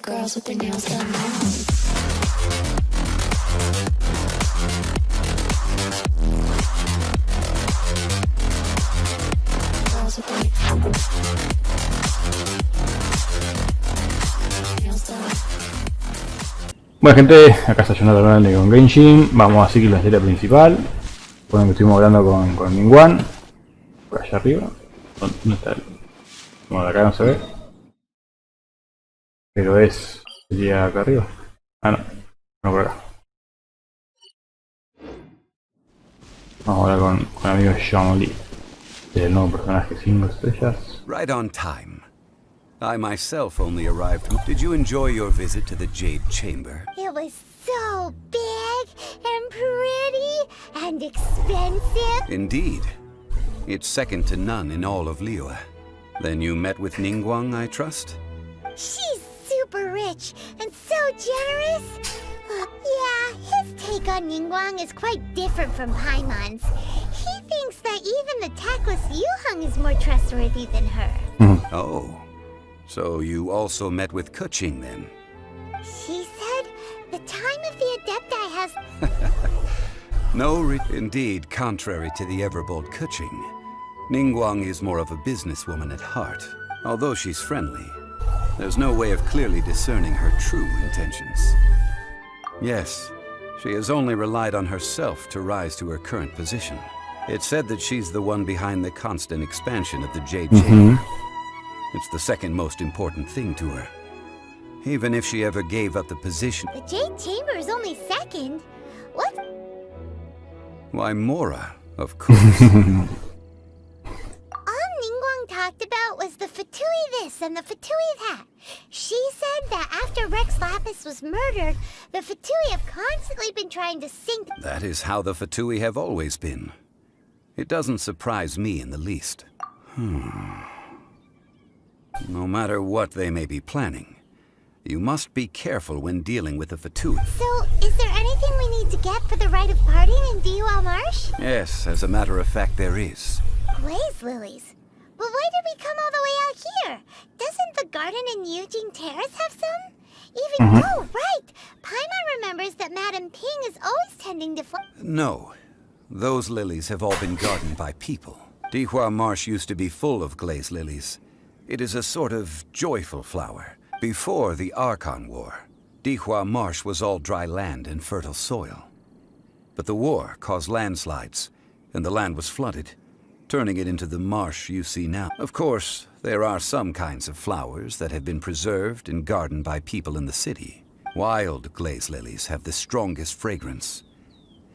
girls with their nails done now. Girls with their nails done. Bueno gente, acá está Sayonara con Genshin. Vamos a seguir la serie principal. Bueno, que estuvimos hablando con Ningguang. Por allá arriba. ¿Dónde está el? Bueno, de acá no se ve. Pero sería acá arriba. Ah, no. No, por acá. Vamos a hablar con el amigo Lee, el nuevo personaje 5 estrellas. Right on time. I myself only arrived. Did you enjoy your visit to the Jade Chamber? It was so big and pretty and expensive. Indeed. It's second to none in all of Liyue. Then you met with Ningguang, I trust? She's super rich and so generous. Yeah, his take on Ningguang is quite different from Paimon's. He thinks that even the tactless Yuheng is more trustworthy than her. Oh. So you also met with Keqing then? She said the time of the Adepti has... Indeed, contrary to the ever-bold Keqing, Ningguang is more of a businesswoman at heart. Although she's friendly, there's no way of clearly discerning her true intentions. Yes, she has only relied on herself to rise to her current position. It's said that she's the one behind the constant expansion of the Jade Chamber. It's the second most important thing to her. Even if she ever gave up the position... The Jade Chamber is only second? What? Why, Mora, of course. All Ningguang talked about was the Fatui this and the Fatui that. She said that after Rex Lapis was murdered, the Fatui have constantly been trying to sink... That is how the Fatui have always been. It doesn't surprise me in the least. No matter what they may be planning, you must be careful when dealing with the Fatui. So, is there anything we need to get for the rite of parting in Diwa Marsh? Yes, as a matter of fact, there is. Blaze lilies. But why did we come all the way out here? Doesn't the garden in Eugene Terrace have some? Even oh, right! Paimon remembers that Madame Ping is always tending to No. Those lilies have all been gardened by people. Dihua Marsh used to be full of glaze lilies. It is a sort of joyful flower. Before the Archon War, Dihua Marsh was all dry land and fertile soil. But the war caused landslides, and the land was flooded, turning it into the marsh you see now. Of course, there are some kinds of flowers that have been preserved and gardened by people in the city. Wild glaze lilies have the strongest fragrance.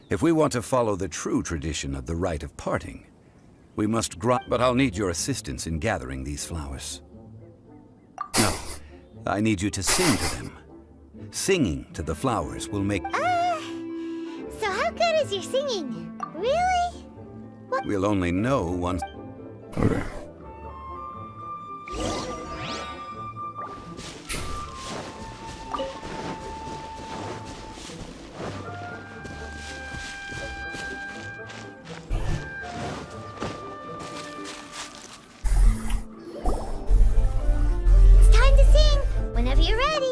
If we want to follow the true tradition of the rite of parting, we must but I'll need your assistance in gathering these flowers. No, I need you to sing to them. Singing to the flowers will make... So how good is your singing? Really? What? We'll only know once... Okay.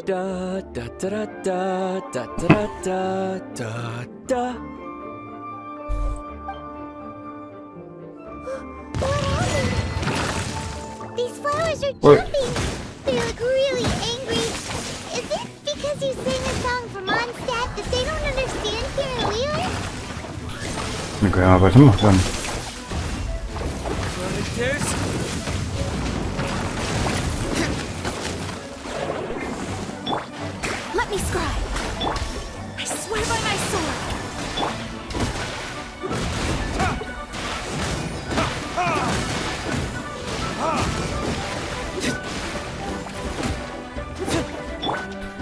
Da da da da da da da da da. What happened? These flowers are jumping. They look really angry. Is it because you sang a song from Mondstadt that they don't understand here in Liyue? Me parece un montón. Let me scribe. I swear by my sword.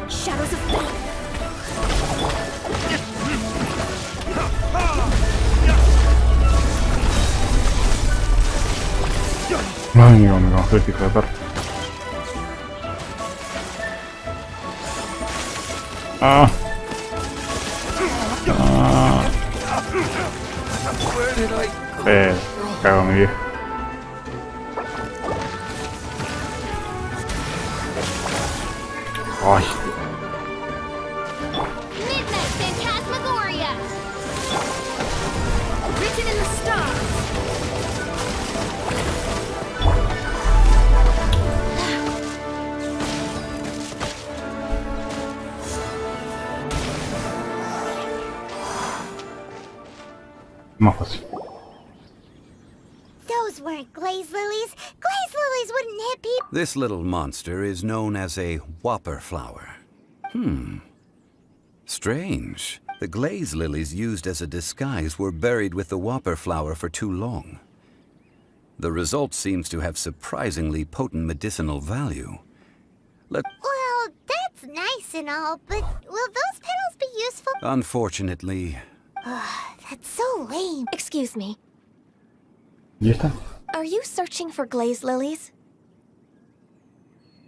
Shadows of fate. Ay, me conozco este hijo de perra. Cago mi viejo. Ay, Midnight Phantasmagoria! Written in the stars! más fácil. Those weren't glaze lilies. Glaze lilies wouldn't hit people. This little monster is known as a whopper flower. Strange. The glaze lilies used as a disguise were buried with the whopper flower for too long. The result seems to have surprisingly potent medicinal value. Well, that's nice and all, but will those petals be useful? Unfortunately, That's so lame. Excuse me. ¿Y esta? Are you searching for glaze lilies?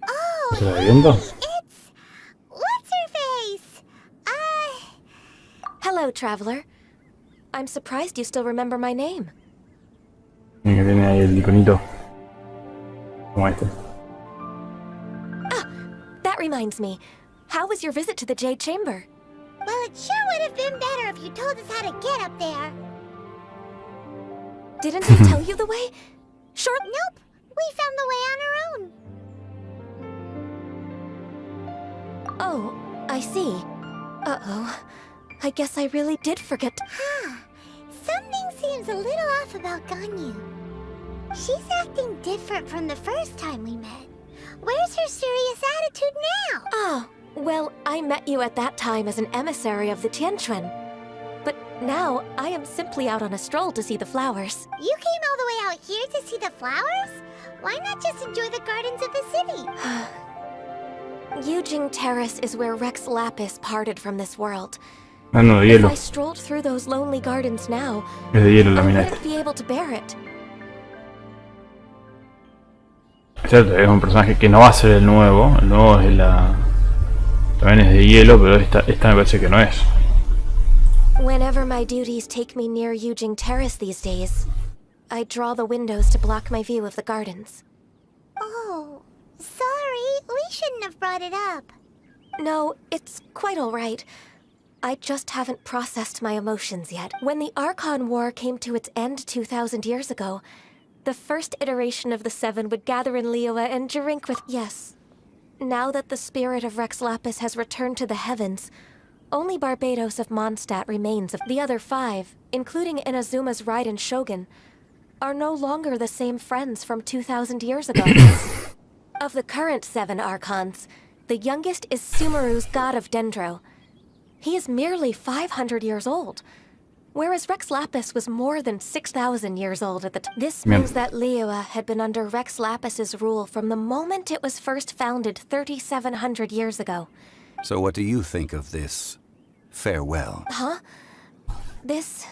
Oh, ¿Se está viendo? it's... What's her face? Hello, traveler. I'm surprised you still remember my name. Miren que tiene ahí el iconito. Como este. That reminds me. How was your visit to the Jade Chamber? Well, it sure would have been better if you told us how to get up there. Didn't I tell you the way? Sure. Nope, we found the way on our own. Oh, I see. Uh-oh. I guess I really did forget. Something seems a little off about Ganyu. She's acting different from the first time we met. Where's her serious attitude now? Ah, well, I met you at that time as an emissary of the Tianquan. But now, I am simply out on a stroll to see the flowers. You came all the way out here to see the flowers? Why not just enjoy the gardens of the city? Yujing Terrace is where Rex Lapis parted from this world. Ah, no, de If hielo. I strolled through those lonely gardens now, Es de hielo I la mina wouldn't esta. be able to bear it. Es cierto, es un personaje que no va a ser el nuevo. El nuevo es de la... También es de hielo, pero esta me parece que no es. Whenever my duties take me near Yujing Terrace these days, I draw the windows to block my view of the gardens. Oh, sorry, we shouldn't have brought it up. No, it's quite all right. I just haven't processed my emotions yet. When the Archon War came to its end 2,000 years ago, the first iteration of the Seven would gather in Liyue and drink with... Yes. Now that the spirit of Rex Lapis has returned to the heavens, only Barbados of Mondstadt remains. Of the other 5, including Inazuma's Raiden Shogun, are no longer the same friends from 2,000 years ago. Of the current 7 Archons, the youngest is Sumeru's god of Dendro. He is merely 500 years old, whereas Rex Lapis was more than 6,000 years old at the time. This means that Liyue had been under Rex Lapis's rule from the moment it was first founded 3,700 years ago. so what do you think of this farewell? Huh? This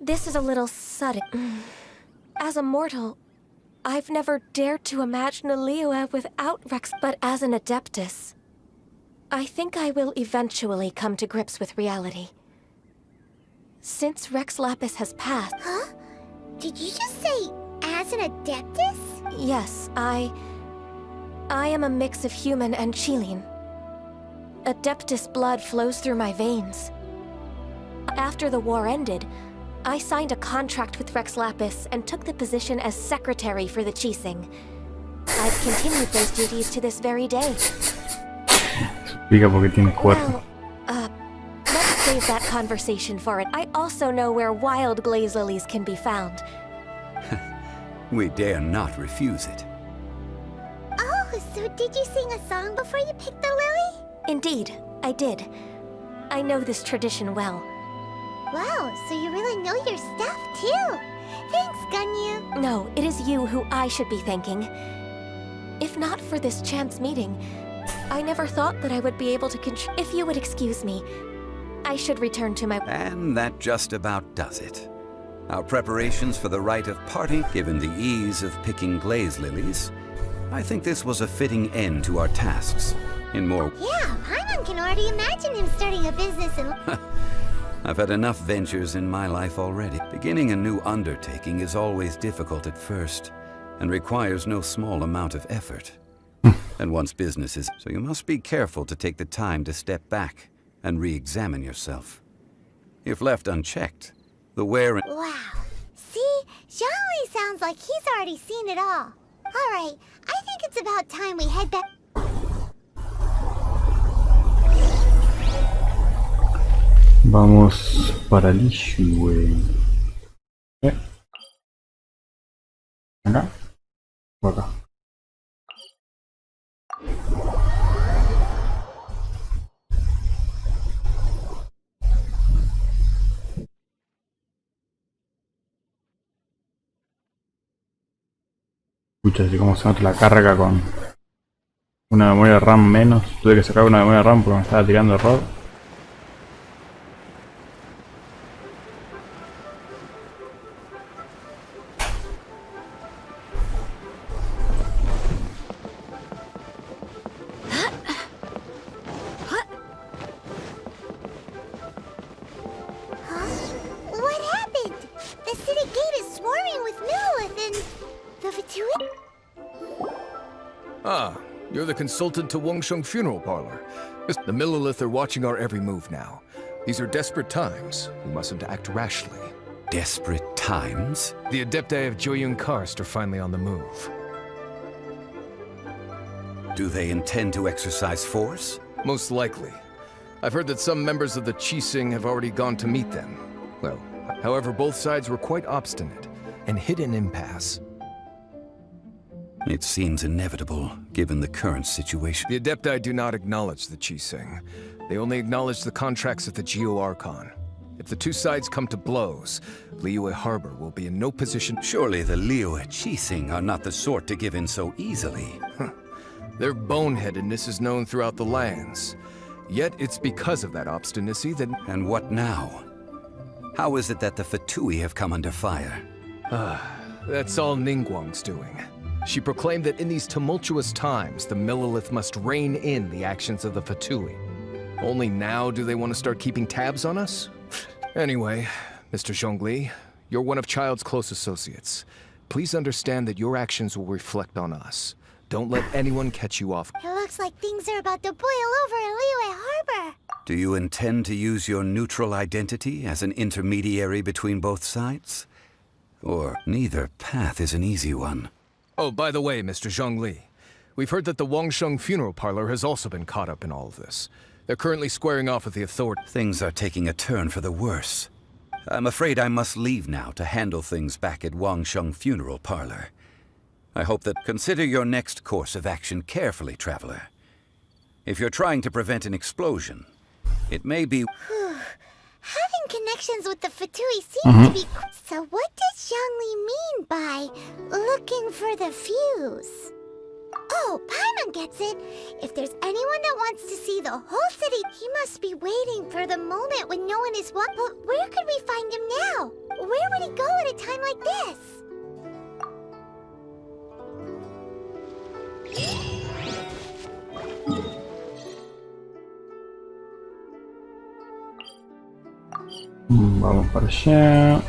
is a little sudden. As a mortal, I've never dared to imagine a Liyue without Rex, but as an Adeptus, I think I will eventually come to grips with reality. Since Rex Lapis has passed... Huh? Did you just say, as an Adeptus? Yes, I am a mix of human and Chilean. Adeptus blood flows through my veins. After the war ended, I signed a contract with Rex Lapis and took the position as secretary for the Qixing. I've continued those duties to this very day. Explica porque tiene cuerpo. Well, let's save that conversation for it. I also know where wild glaze lilies can be found. We dare not refuse it. Oh, so did you sing a song before you picked the lily? Indeed, I did. I know this tradition well. Wow, so you really know your stuff, too. Thanks, Ganyu. No, it is you who I should be thanking. If not for this chance meeting, I never thought that I would be able to If you would excuse me, I should return to my... And that just about does it. Our preparations for the rite of parting, given the ease of picking glaze lilies, I think this was a fitting end to our tasks. In more... Yeah, Paimon can already imagine him starting a business and... I've had enough ventures in my life already. Beginning a new undertaking is always difficult at first, and requires no small amount of effort. And once business is... So you must be careful to take the time to step back and re-examine yourself. If left unchecked, the wear and... Wow. See? Zhongli sounds like he's already seen it all. Alright, I think it's about time we head back. Vamos para Liyue. ¿Acá? O acá. Escucha, así como se nota la carga con una memoria RAM menos. Tuve que sacar una memoria RAM porque me estaba tirando error. What happened? The city gate is swarming with Millilith and... the Fatui? Ah, you're the consultant to Wangsheng Funeral Parlor. The Millilith are watching our every move now. These are desperate times. We mustn't act rashly. Desperate times? The Adepti of Joyun Karst are finally on the move. Do they intend to exercise force? Most likely. I've heard that some members of the Qixing have already gone to meet them. Well, however, both sides were quite obstinate and hit an impasse. It seems inevitable, given the current situation. The Adepti do not acknowledge the Qixing. They only acknowledge the contracts of the Geo-Archon. If the two sides come to blows, Liyue Harbor will be in no position... Surely the Liyue Qixing are not the sort to give in so easily. Their boneheadedness is known throughout the lands. Yet it's because of that obstinacy that... And what now? How is it that the Fatui have come under fire? That's all Ningguang's doing. She proclaimed that in these tumultuous times, the Millilith must rein in the actions of the Fatui. Only now do they want to start keeping tabs on us? Anyway, Mr. Zhongli, you're one of Childe's close associates. Please understand that your actions will reflect on us. Don't let anyone catch you off. It looks like things are about to boil over in Liyue Harbor. Do you intend to use your neutral identity as an intermediary between both sides? Or neither path is an easy one? Oh, by the way, Mr. Zhongli, we've heard that the Wangsheng Funeral Parlor has also been caught up in all of this. They're currently squaring off with the authorities. Things are taking a turn for the worse. I'm afraid I must leave now to handle things back at Wangsheng Funeral Parlor. I hope that... Consider your next course of action carefully, traveler. If you're trying to prevent an explosion, it may be... Having connections with the Fatui seems to be... So what does Zhongli mean by looking for the fuse? Oh, Paimon gets it. If there's anyone that wants to see the whole city, he must be waiting for the moment when no one is watching. But where could we find him now? Where would he go at a time like this? Vamos para allá.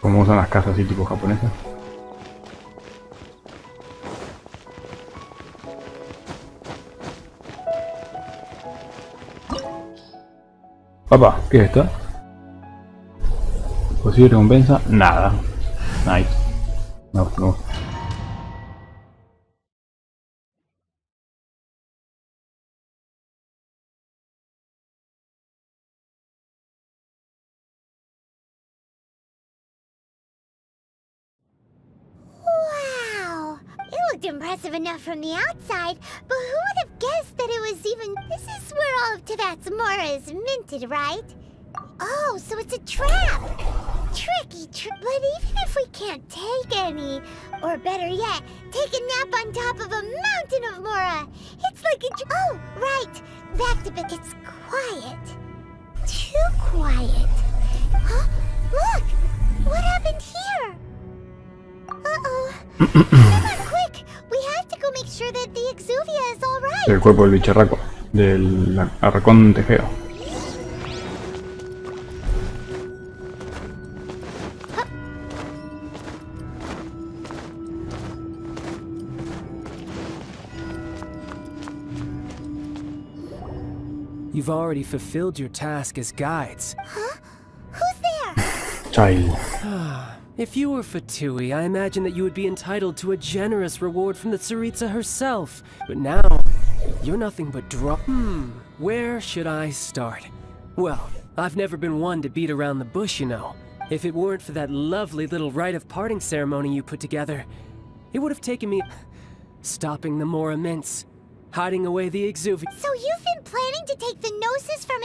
Como usan las casas así tipo japonesas. Papá, ¿qué es esto? Posible recompensa, nada. Nice. Me gusta, me gusta. looked impressive enough from the outside, but who would have guessed that it was even... This is where all of Teyvat's mora is minted, right? Oh, so it's a trap! Tricky, but even if we can't take any, or better yet, take a nap on top of a mountain of mora, it's like a... Oh, right! Back to back, it's quiet. Too quiet. Huh? Look! What happened here? Uh-oh. Come on, quick! We have to go make sure that the Exuvia is all right. El cuerpo del bicharraco, del arracón tejeo. You've already fulfilled your task as guides. Huh? Who's there? Childe. If you were Fatui, I imagine that you would be entitled to a generous reward from the Tsaritsa herself. But now, you're nothing but where should I start? Well, I've never been one to beat around the bush, you know. If it weren't for that lovely little rite of parting ceremony you put together, it would have taken me stopping the Mora mints, hiding away the Exuvia. So you've been planning to take the Gnosis from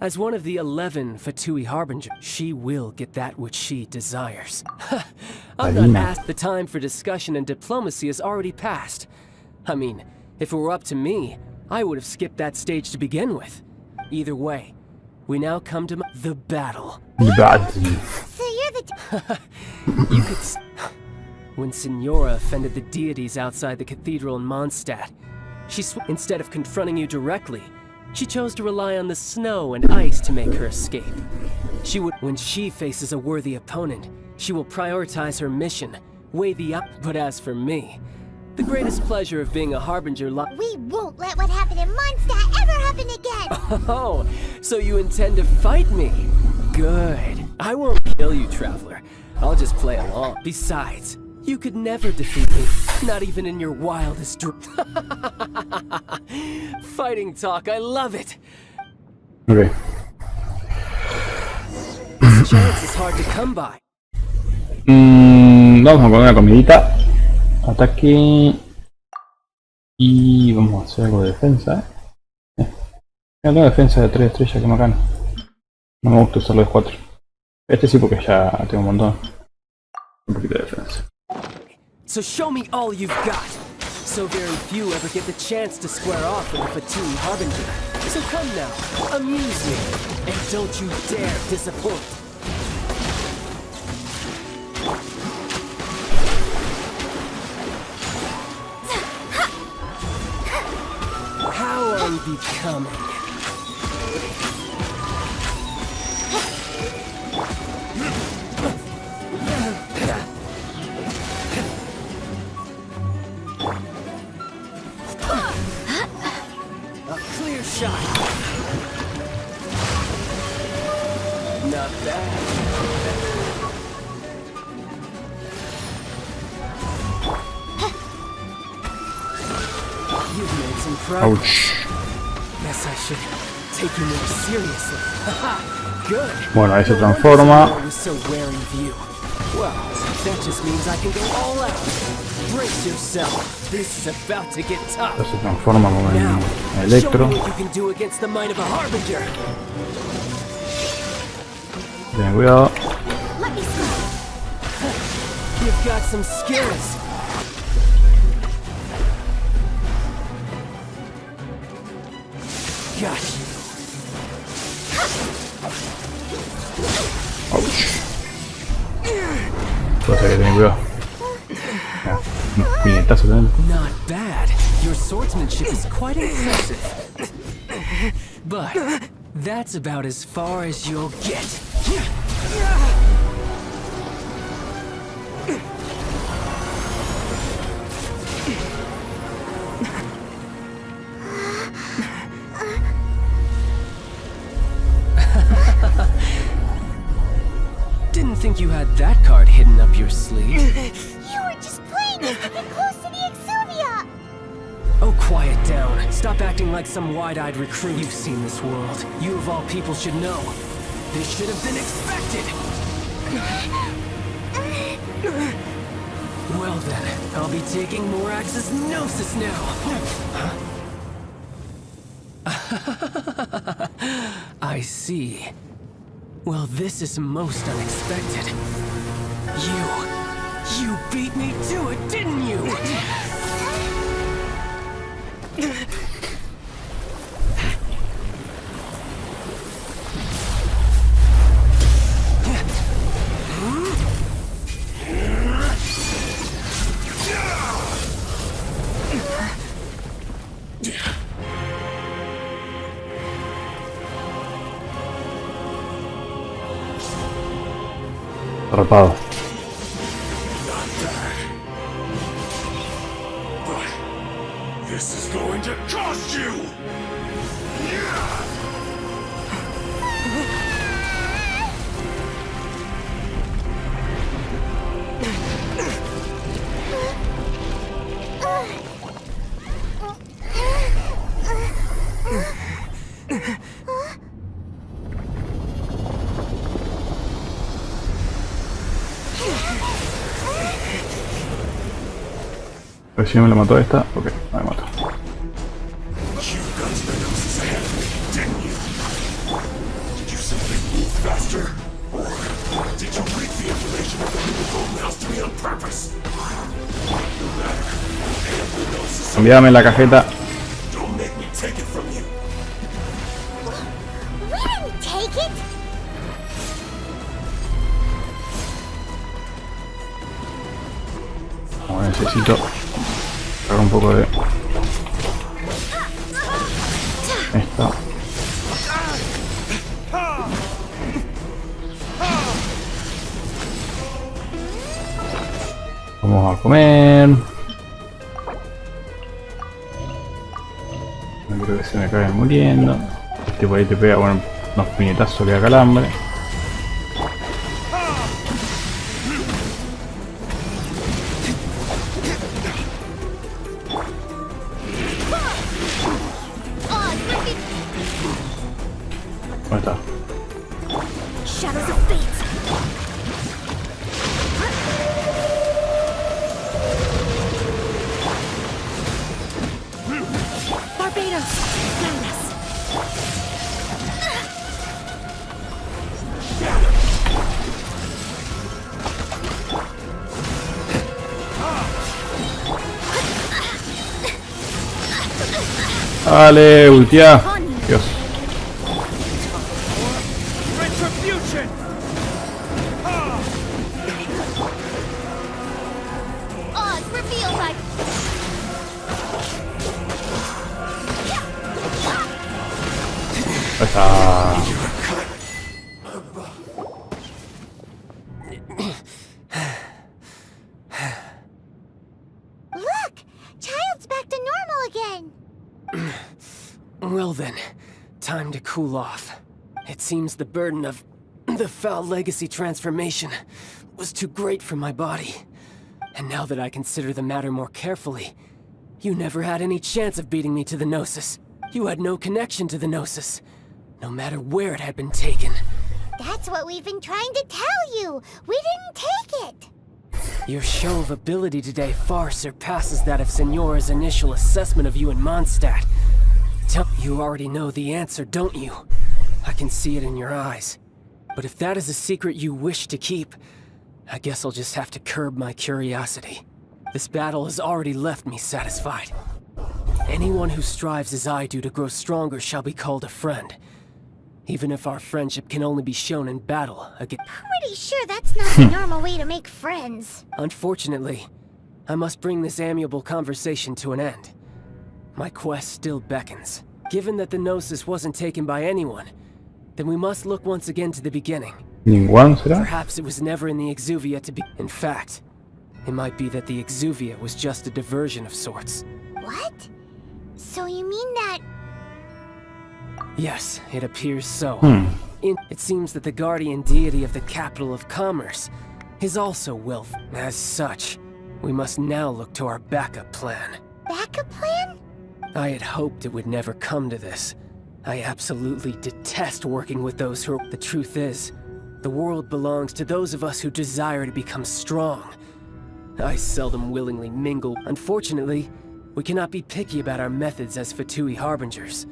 As one of the 11 Fatui Harbingers, she will get that which she desires. I'm not asked. The time for discussion and diplomacy has already passed. I mean, if it were up to me, I would have skipped that stage to begin with. Either way, we now come to the battle. So you're the... You could when Signora offended the deities outside the cathedral in Mondstadt, instead of confronting you directly, she chose to rely on the snow and ice to make her escape. When she faces a worthy opponent, she will prioritize her mission, weigh the up. But as for me, the greatest pleasure of being a harbinger We won't let what happened in Mondstadt ever happen again! Oh, so you intend to fight me? Good. I won't kill you, traveler. I'll just play along. Besides, you could never defeat me, not even in your wildest dreams. Fighting talk, I love it. Okay. This chance is hard to come by. Vamos a poner una comidita. Ataque. Y vamos a hacer algo de defensa. Ya tengo defensa de 3 estrellas, que bacán. No me gusta usarlo de 4. Este sí, porque ya tengo un montón. Un poquito de defensa. So show me all you've got. So very few ever get the chance to square off with a Fatui Harbinger. So come now, amuse me, and don't you dare disappoint. How unbecoming. Clear shot. Not bad. You've made some progress. Ouch. Guess I should take you more seriously. Good. Bueno, ahí se transforma. I was so wary of you. Well, that just means I can go all out. Brace yourself. This is about to get tough. Se transforma como Now, en show electro. me what you can do against the might of a harbinger. Ten cuidado. Let me see. You've got some skills. Got you. Ouch. Cosa que ten cuidado. Ya, un puñetazo también. Not bad. Your swordsmanship is quite impressive. But that's about as far as you'll get. Didn't think you had that card hidden up your sleeve. You were just playing us to get close to the Exuvia! Oh, quiet down. Stop acting like some wide-eyed recruit. You've seen this world. You of all people should know. This should have been expected. Well then, I'll be taking Morax's Gnosis now. I see. Well, this is most unexpected. You beat me to it, didn't you? Atrapado. This is going to cost you! A ver si no me la mató esta. Ok, me mató. You got to the Gnosis ahead of me, didn't you? Did you simply move faster? Or did you leak the information of the new Golden House to me on purpose? No matter. And the Gnosis. Envíame la cajeta. Don't make me take it from you. We didn't take it! Ahora necesito sacar un poco de esto. Vamos a comer. No creo que se me acaben muriendo. Este por ahí te pega, bueno, unos puñetazos que da calambre. ¿Dónde está? Shadows of Fate. Barbados, madness. Dale, ultia. Dios. Retribution! Oz, reveal like... Ahí está. Look! Child's back to normal again! Well then, time to cool off. It seems the burden of the foul legacy transformation was too great for my body. And now that I consider the matter more carefully, you never had any chance of beating me to the Gnosis. You had no connection to the Gnosis, no matter where it had been taken. That's what we've been trying to tell you! We didn't take it! Your show of ability today far surpasses that of Signora's initial assessment of you in Mondstadt. You already know the answer, don't you? I can see it in your eyes. But if that is a secret you wish to keep, I guess I'll just have to curb my curiosity. This battle has already left me satisfied. Anyone who strives as I do to grow stronger shall be called a friend. Even if our friendship can only be shown in battle against... Pretty sure that's not the normal way to make friends. Unfortunately, I must bring this amiable conversation to an end. My quest still beckons. Given that the Gnosis wasn't taken by anyone, then we must look once again to the beginning. Ningguang será. Perhaps it was never in the Exuvia to be... In fact, it might be that the Exuvia was just a diversion of sorts. What? So you mean that... Yes, it appears so. It seems that the guardian deity of the capital of commerce is also wealth. As such, we must now look to our backup plan. backup plan? I had hoped it would never come to this. I absolutely detest working with those who are... The truth is, the world belongs to those of us who desire to become strong. I seldom willingly mingle. Unfortunately, we cannot be picky about our methods as Fatui harbingers.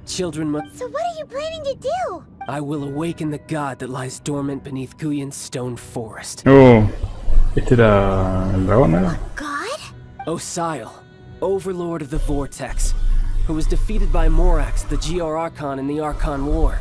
Children must... So what are you planning to do? I will awaken the god that lies dormant beneath Guyon's stone forest. Oh, este era el dragón, ¿no era? God? Osial, overlord of the Vortex, who was defeated by Morax, the Geo-Archon in the Archon War,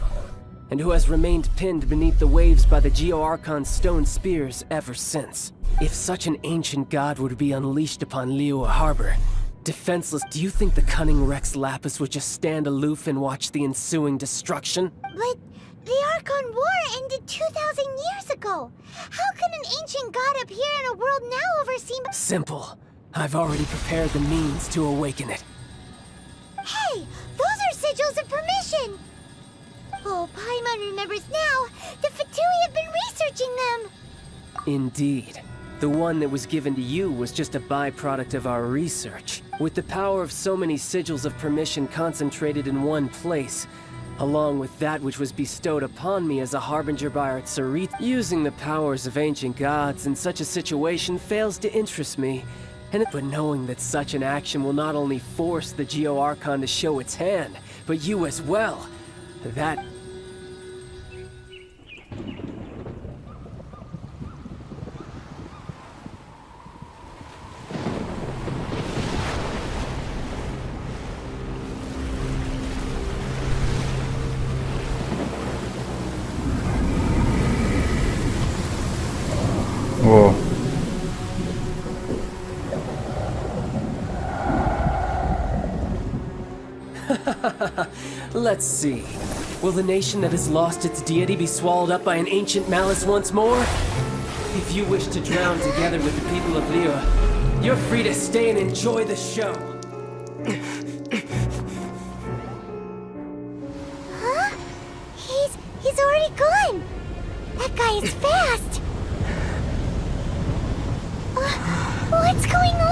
and who has remained pinned beneath the waves by the Geo-Archon's stone spears ever since. If such an ancient god were to be unleashed upon Liyue Harbor, defenseless, do you think the cunning Rex Lapis would just stand aloof and watch the ensuing destruction? But the Archon War ended 2,000 years ago. How can an ancient god appear in a world now overseen by... Simple. I've already prepared the means to awaken it. Hey! Those are sigils of permission! Oh, Paimon remembers now. The Fatui have been researching them! Indeed. The one that was given to you was just a byproduct of our research. With the power of so many sigils of permission concentrated in one place, along with that which was bestowed upon me as a harbinger by our Tsarit, using the powers of ancient gods in such a situation fails to interest me. But knowing that such an action will not only force the Geo-Archon to show its hand, but you as well, that... Oh. Let's see. Will the nation that has lost its deity be swallowed up by an ancient malice once more? If you wish to drown together with the people of Liyue, you're free to stay and enjoy the show. Huh? He's already gone! That guy is fast! What's going on?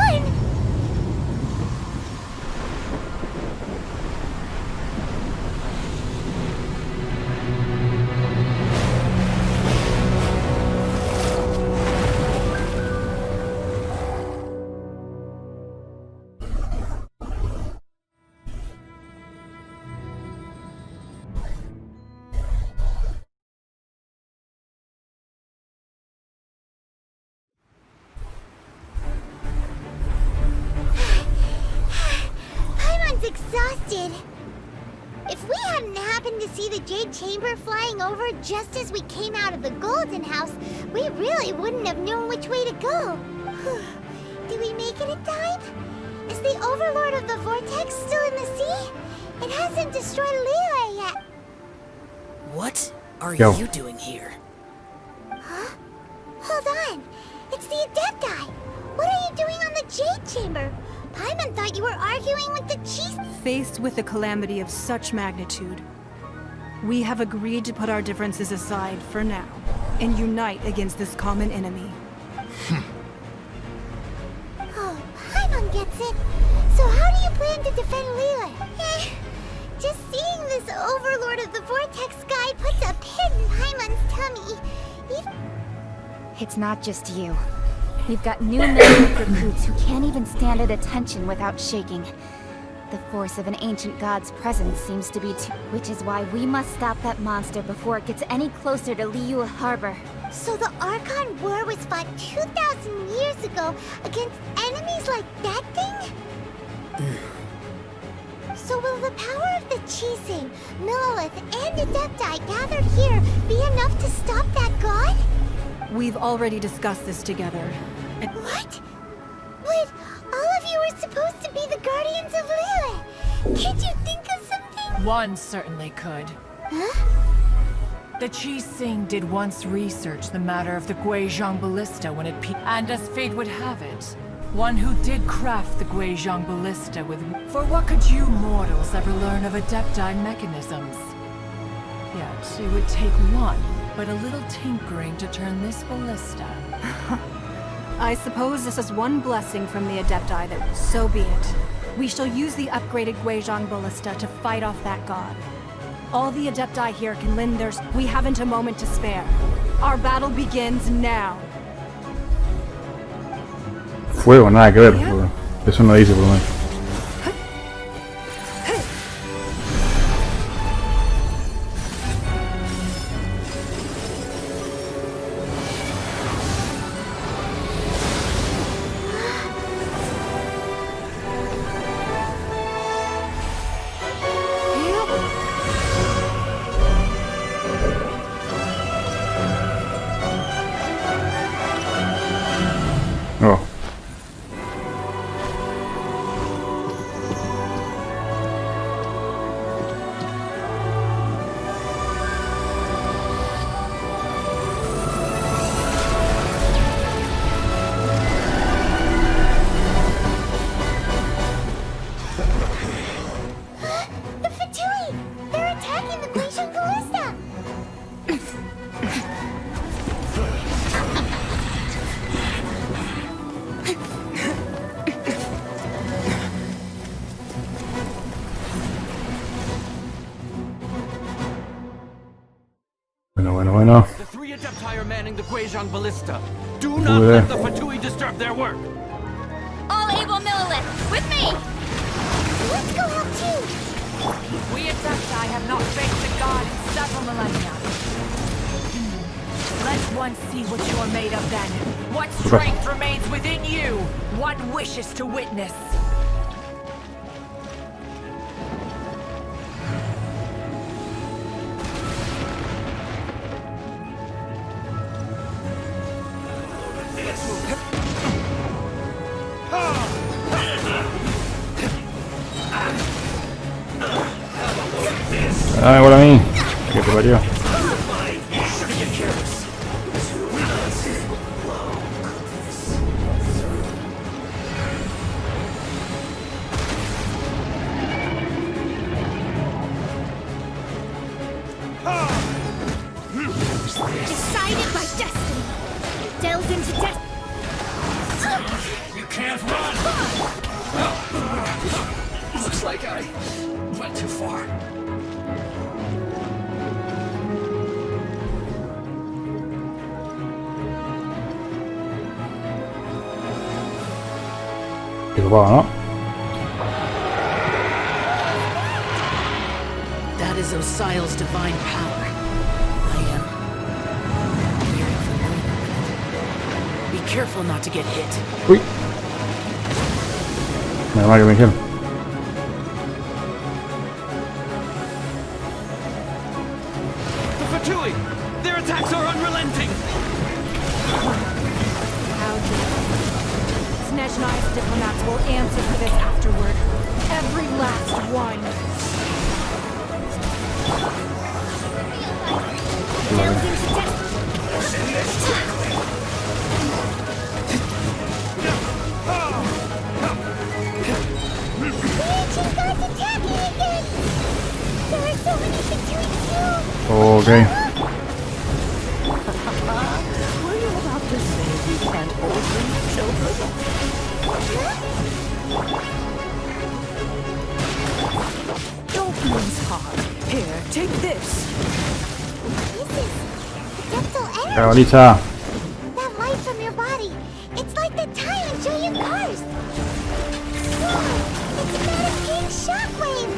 Exhausted. If we hadn't happened to see the Jade Chamber flying over just as we came out of the Golden House, we really wouldn't have known which way to go. Did we make it in time? Is the Overlord of the Vortex still in the sea? It hasn't destroyed Liyue yet. What are Yo. you doing here? Huh? Hold on. It's the Adepti. What are you doing on the Jade Chamber? Paimon thought you were arguing with the chief. Faced with a calamity of such magnitude, we have agreed to put our differences aside for now and unite against this common enemy. Oh, Paimon gets it. So how do you plan to defend Liyue? Just seeing this Overlord of the Vortex guy puts a pin in Paimon's tummy. It's not just you. We've got new militant recruits who can't even stand at attention without shaking. The force of an ancient god's presence seems to be too... Which is why we must stop that monster before it gets any closer to Liyue Harbor. So the Archon War was fought 2,000 years ago against enemies like that thing? So will the power of the Chising, Millelith, and Adepti gathered here be enough to stop that god? We've already discussed this together. What? But all of you were supposed to be the guardians of Liyue. Can't you think of something? One certainly could. Huh? The Chising did once research the matter of the Guizhong Ballista when it peaked. And as fate would have it, one who did craft the Guizhong Ballista with... For what could you mortals ever learn of Adepti mechanisms? Yet, it would take one, but a little tinkering to turn this ballista. I suppose this is one blessing from the Adepti that... So be it. We shall use the upgraded Guizhong Ballista to fight off that god. All the Adepti here can lend theirs. We haven't a moment to spare. Our battle begins now. fuego, nada que ver. Eso no dice por lo menos. Oh. The Fatui! They're attacking the Glacial Ballista! Bueno. The three Adepti are manning the Guizhong Ballista. Do not let the Fatui disturb their work. All able Millilith, with me! Let's go help too! We Adepti have not faced a god in several millennia. Let one see what you are made of then. What strength remains within you? What wishes to witness? Dame por a mí. Que te parió. Decided by destiny! Delved into death! You can't run! Looks like I went too far. Qué copado, ¿no? That is Osial's divine power. I am very familiar with it. Be careful not to get hit. Uy. Nada más que me dijeron. The Fatui! Their attacks are unrelenting! How dare Snezhnai's diplomats will answer for this afterward. Every last one. Delved into death! The ancient god's attacking again! There are so many Fatui too! Okay. Were you about to say we can't hold them, children? Don't lose heart. Here, take this. What is this? Adeptal energy! Cabaliza. That light from your body! It's like the time in Julian Cars! Whoa! It's about a pink shockwave!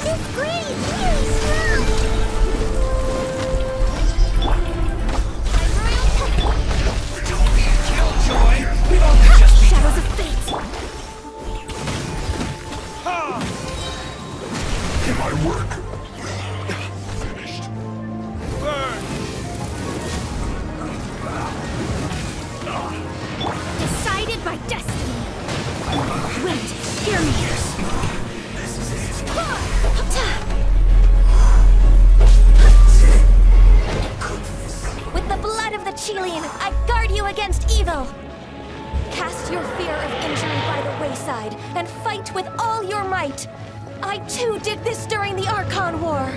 This grid is really strong! Killjoy! We've only just begun. Shadows of fate! My work finished. Decided by destiny! Wait, hear me! This is it. With the blood of the Chilean, I guard you against evil! Cast your fear of injury by the wayside, and fight with all your might! I too did this during the Archon War!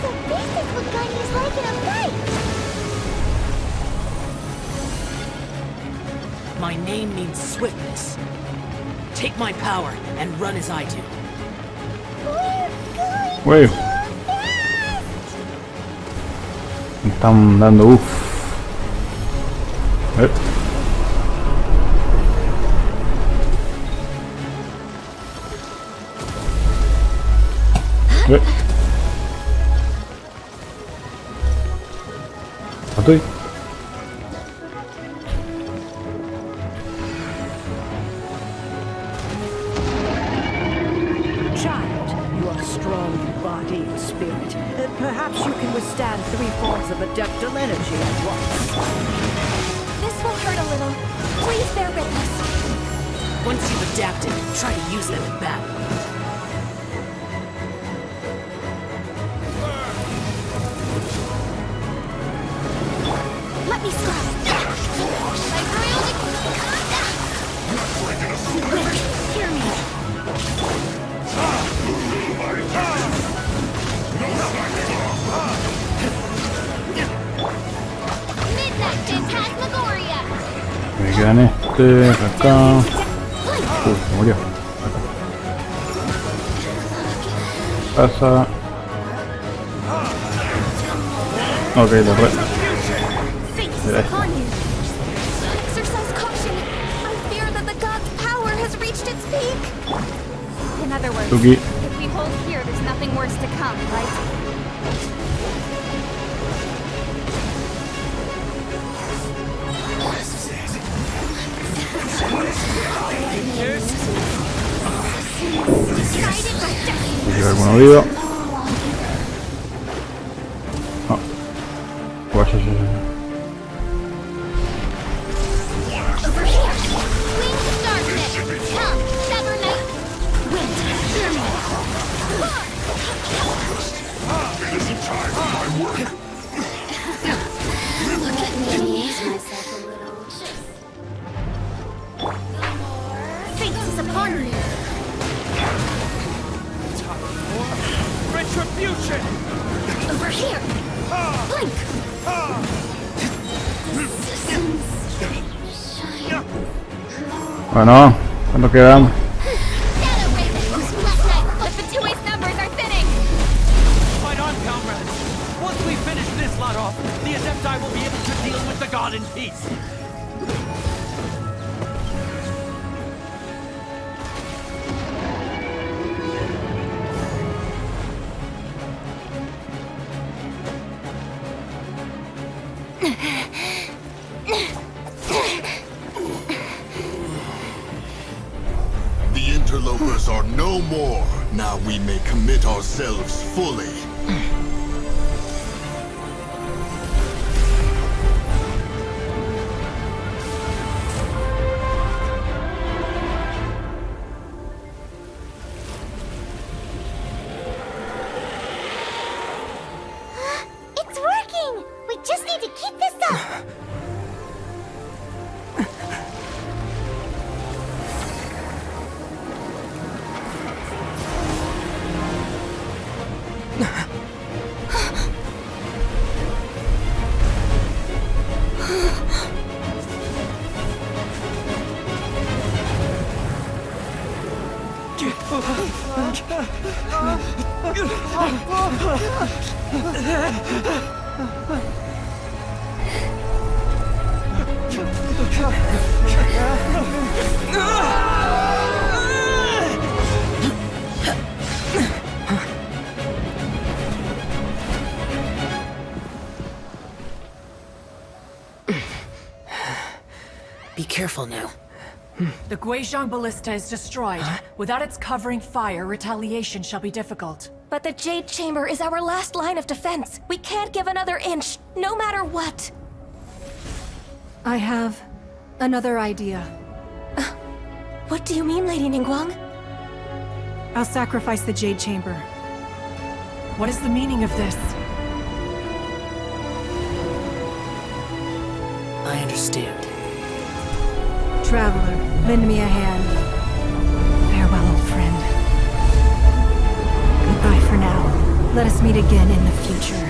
So this is what Ganya's like in a fight! My name means swiftness. Take my power and run as I do. We're going Wey. too fast! Me están dando uff. Estoy. Child, you are strong in body and spirit. Perhaps you can withstand 3 forms of adeptal energy at once. This will hurt a little. Please bear witness. Once you've adapted, try to use them in battle. Let me scrub. Hear me. Midnight Phantasmagoria. Me quedan acá. Se murió. Pasa. Ok, lo re. Mira esto. Exercise caution. I fear that the god's power has reached its peak. In other words, Tuki. if we hold here, there's nothing worse to come, right? Llega algún oído. No. Vaya, ya. Over here. Wings of darkness. Come, sever night. Wind. Hear me. It isn't time for my work. Look at me. Ease myself a little. Fate is upon me. Retribution! Over here. Blink. Bueno, ¿cuánto quedan? Shadow Raven. Last night. But the two-ways numbers are thinning. Fight on, comrades! Once we finish this lot off, the Adepti will be able to deal with the god in peace. The interlopers are no more. Now we may commit ourselves fully. It's working. We just need to keep this up. Be careful now. The Guizhong Ballista is destroyed. Without its covering fire, retaliation shall be difficult. But the Jade Chamber is our last line of defense. We can't give another inch, no matter what. I have another idea. What do you mean, Lady Ningguang? I'll sacrifice the Jade Chamber. What is the meaning of this? I understand. Traveler, lend me a hand. Farewell, old friend. Goodbye for now. Let us meet again in the future.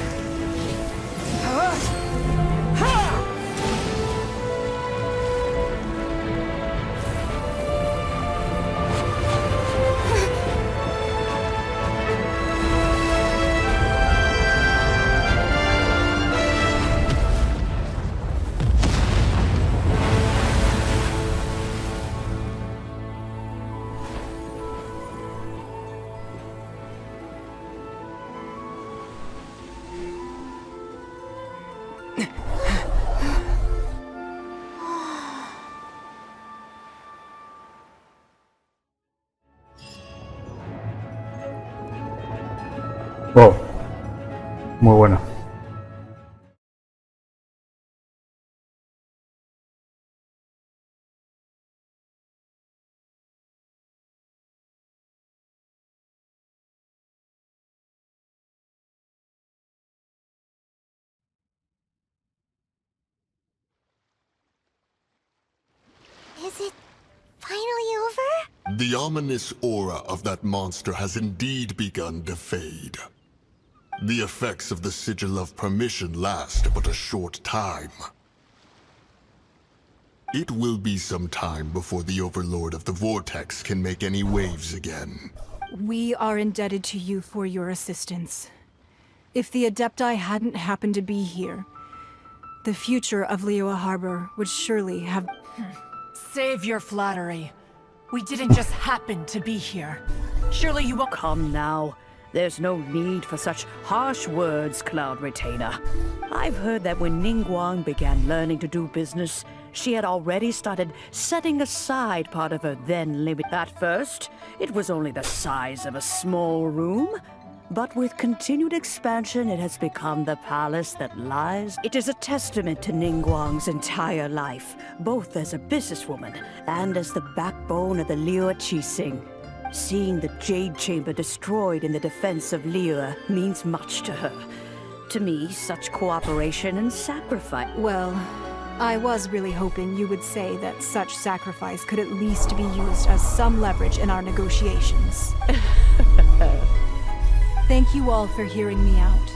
Oh, muy bueno. Is it finally over? The ominous aura of that monster has indeed begun to fade. The effects of the Sigil of Permission last but a short time. It will be some time before the Overlord of the Vortex can make any waves again. We are indebted to you for your assistance. If the Adepti hadn't happened to be here, the future of Liyue Harbor would surely have... Save your flattery. We didn't just happen to be here. Surely you won't— Come now. There's no need for such harsh words, Cloud Retainer. I've heard that when Ningguang began learning to do business, she had already started setting aside part of her then limit. At first, it was only the size of a small room. But with continued expansion, it has become the palace that lies. It is a testament to Ningguang's entire life, both as a businesswoman and as the backbone of the Liyue Qixing. Seeing the Jade Chamber destroyed in the defense of Liyue means much to her. To me, such cooperation and sacrifice... Well, I was really hoping you would say that such sacrifice could at least be used as some leverage in our negotiations. Thank you all for hearing me out.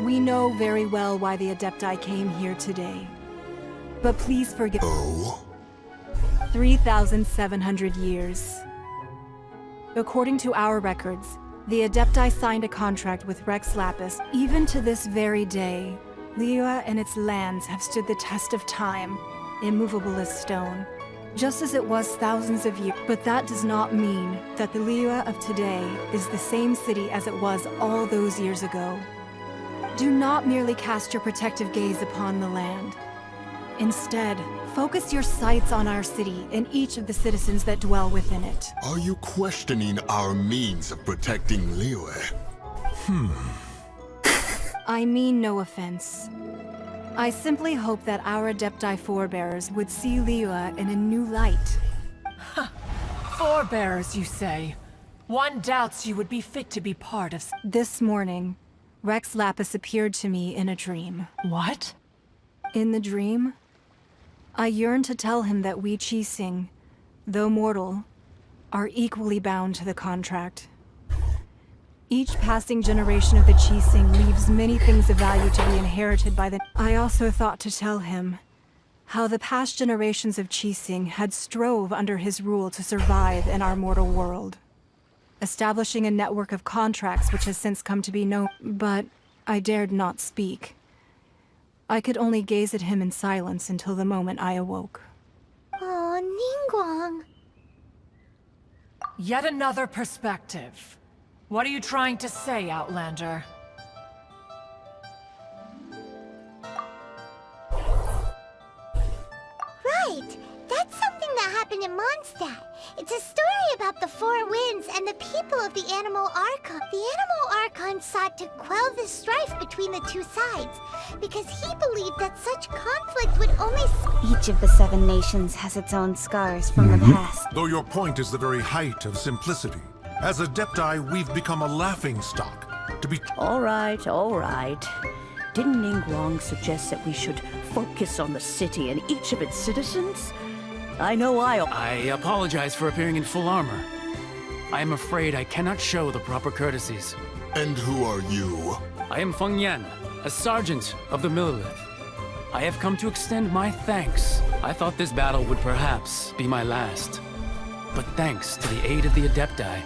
We know very well why the Adepti came here today. But please forgive— Oh? 3,700 years. According to our records, the Adepti signed a contract with Rex Lapis. Even to this very day, Liyue and its lands have stood the test of time, immovable as stone. Just as it was thousands of years. But that does not mean that the Liyue of today is the same city as it was all those years ago. Do not merely cast your protective gaze upon the land. Instead, focus your sights on our city and each of the citizens that dwell within it. Are you questioning our means of protecting Liyue? I mean no offense. I simply hope that our Adepti forebears would see Liyue in a new light. Forebearers, you say? One doubts you would be fit to be part of— This morning, Rex Lapis appeared to me in a dream. What? In the dream, I yearned to tell him that we Qixing, though mortal, are equally bound to the contract. Each passing generation of the Qixing leaves many things of value to be inherited by the— I also thought to tell him how the past generations of Qixing had strove under his rule to survive in our mortal world, establishing a network of contracts which has since come to be known. But I dared not speak. I could only gaze at him in silence until the moment I awoke. Oh, Ningguang. Yet another perspective. What are you trying to say, Outlander? Right! That's something that happened in Mondstadt. It's a story about the Four Winds and the people of the Animal Archon. The Animal Archon sought to quell the strife between the two sides, because he believed that such conflict would only— Each of the 7 nations has its own scars from the past. Though your point is the very height of simplicity. As Adepti, we've become a laughingstock to be— All right. Didn't Ningguang suggest that we should focus on the city and each of its citizens? I know I apologize for appearing in full armor. I am afraid I cannot show the proper courtesies. And who are you? I am Feng Yan, a sergeant of the Millelith. I have come to extend my thanks. I thought this battle would perhaps be my last. But thanks to the aid of the Adepti,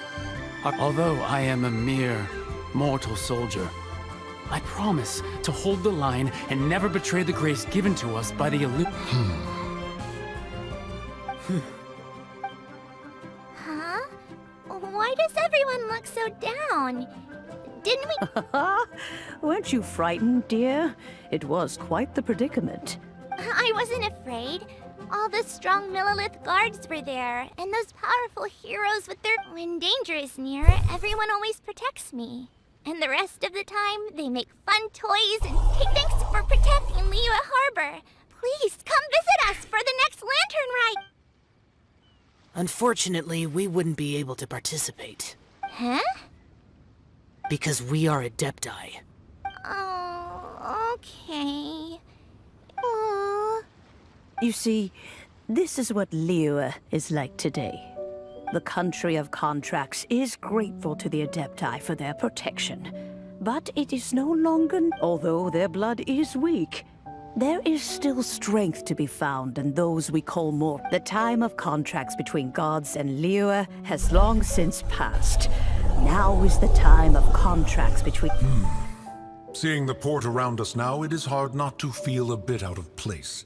although I am a mere mortal soldier, I promise to hold the line and never betray the grace given to us by the Huh? Why does everyone look so down? Didn't we— Weren't you frightened, dear? It was quite the predicament. I wasn't afraid. All the strong Millelith guards were there, and those powerful heroes with their— When danger is near, everyone always protects me. And the rest of the time, they make fun toys and picnics for protecting Liyue Harbor. Please, come visit us for the next lantern ride. Unfortunately, we wouldn't be able to participate. Huh? Because we are Adepti. Oh, okay. Aww. You see, this is what Liyue is like today. The country of contracts is grateful to the Adepti for their protection. But it is no longer, although their blood is weak. There is still strength to be found in those we call more. The time of contracts between gods and Liyue has long since passed. Now is the time of contracts between... Seeing the port around us now, it is hard not to feel a bit out of place.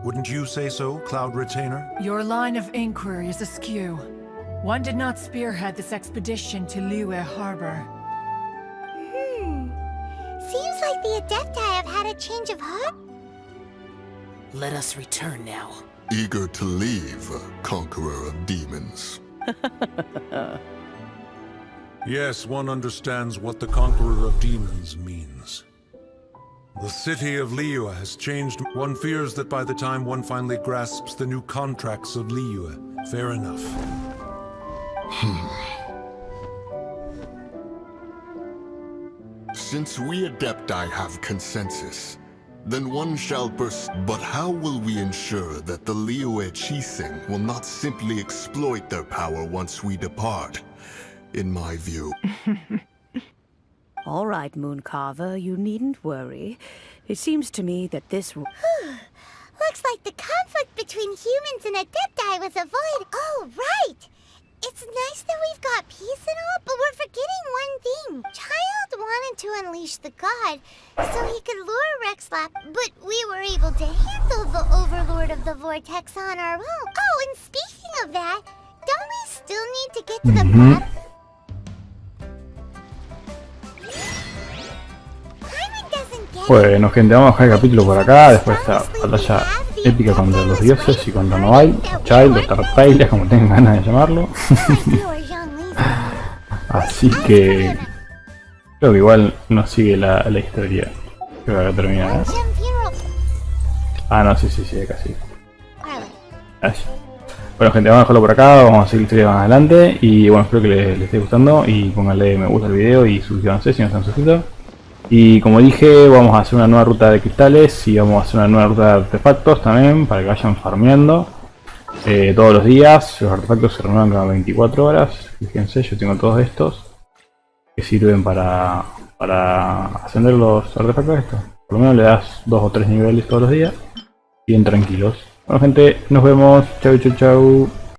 Wouldn't you say so, Cloud Retainer? Your line of inquiry is askew. One did not spearhead this expedition to Liyue Harbor. Seems like the Adepti have had a change of heart. Let us return now. Eager to leave, Conqueror of Demons. Yes, one understands what the Conqueror of Demons means. The city of Liyue has changed. One fears that by the time one finally grasps the new contracts of Liyue, fair enough. Since we Adepti have consensus, then one shall But how will we ensure that the Liyue Qixing will not simply exploit their power once we depart? In my view. All right, Mooncarver, you needn't worry. It seems to me that this... Looks like the conflict between humans and Adepti was avoided. Oh, right! It's nice that we've got peace and all, but we're forgetting one thing. Childe wanted to unleash the god, so he could lure Rexlap, but we were able to handle the Overlord of the Vortex on our own. Oh, and speaking of that, don't we still need to get to the map? Bueno, gente, vamos a dejar el capítulo por acá. Después de esta batalla épica contra los dioses y contra Noai, Childe o Tartaglia, como tengan ganas de llamarlo. Así que creo que igual no sigue la historia. Creo que acá termina, ¿eh? Ah, no, sí, acá sí. Bueno, gente, vamos a dejarlo por acá. Vamos a seguir la historia más adelante. Y bueno, espero que les esté gustando. Y pónganle me gusta al video y suscríbanse si no están suscritos. Y como dije, vamos a hacer una nueva ruta de cristales y vamos a hacer una nueva ruta de artefactos también para que vayan farmeando todos los días. Los artefactos se renuevan cada 24 horas. Fíjense, yo tengo todos estos que sirven para ascender los artefactos estos. Por lo menos le das 2 o 3 niveles todos los días. Bien tranquilos. Bueno, gente, nos vemos. Chau.